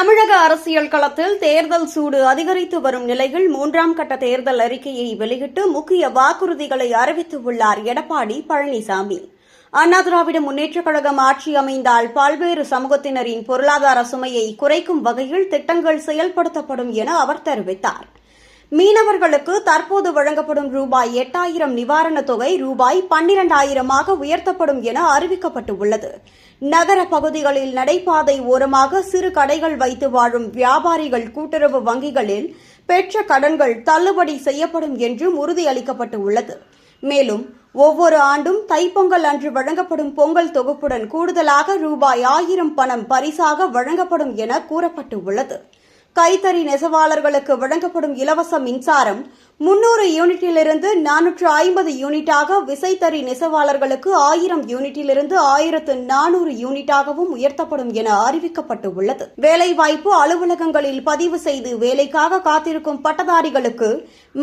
தமிழக அரசியல் களத்தில் தேர்தல் சூடு அதிகரித்து வரும் நிலையில் 3ஆம் கட்ட தேர்தல் அறிக்கையை வெளியிட்டு முக்கிய வாக்குறுதிகளை அறிவித்துள்ளார் எடப்பாடி பழனிசாமி. அண்ணா திராவிட முன்னேற்றக் கழகம் ஆட்சி அமைந்தால் பல்வேறு சமூகத்தினரின் பொருளாதார சுமையை குறைக்கும் வகையில் திட்டங்கள் செயல்படுத்தப்படும் என அவர் தெரிவித்தார். மீனவர்களுக்கு தற்போது வழங்கப்படும் ரூபாய் 8000 நிவாரணத் தொகை ரூபாய் 12000 உயர்த்தப்படும் என அறிவிக்கப்பட்டுள்ளது. நகர பகுதிகளில் நடைபாதை ஓரமாக சிறு கடைகள் வைத்து வாழும் வியாபாரிகள் கூட்டுறவு வங்கிகளில் பெற்ற கடன்கள் தள்ளுபடி செய்யப்படும் என்றும் உறுதியளிக்கப்பட்டுள்ளது. மேலும் ஒவ்வொரு ஆண்டும் தைப்பொங்கல் அன்று வழங்கப்படும் பொங்கல் தொகுப்புடன் கூடுதலாக ரூபாய் 1000 பணம் பரிசாக வழங்கப்படும் என கூறப்பட்டுள்ளது. கைத்தறி நெசவாளர்களுக்கு வழங்கப்படும் இலவச மின்சாரம் 300 யூனிட்டிலிருந்து 450 யூனிட்டாக, விசைத்தறி நெசவாளர்களுக்கு 1000 யூனிட்டிலிருந்து 1400 யூனிட்டாகவும் உயர்த்தப்படும் என அறிவிக்கப்பட்டுள்ளது. வேலைவாய்ப்பு அலுவலகங்களில் பதிவு செய்து வேலைக்காக காத்திருக்கும் பட்டதாரிகளுக்கு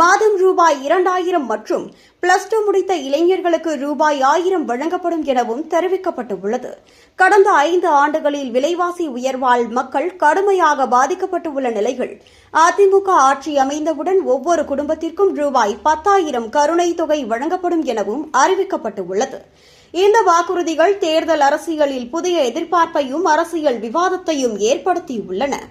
மாதம் ரூபாய் 2000 மற்றும் +2 முடித்த இளைஞர்களுக்கு ரூபாய் 1000 வழங்கப்படும் எனவும் தெரிவிக்கப்பட்டுள்ளது. கடந்த 5 ஆண்டுகளில் விலைவாசி உயர்வால் மக்கள் கடுமையாக பாதிக்கப்பட்டுள்ள நிலையில் அதிமுக ஆட்சி அமைந்தவுடன் ஒவ்வொரு குடும்பத்திற்கும் ரூபாய் 10,000 கருணை தொகை வழங்கப்படும் எனவும் அறிவிக்கப்பட்டுள்ளது. இந்த வாக்குறுதிகள் தேர்தல் அரசியலில் புதிய எதிர்பார்ப்பையும் அரசியல் விவாதத்தையும் ஏற்படுத்தியுள்ளன.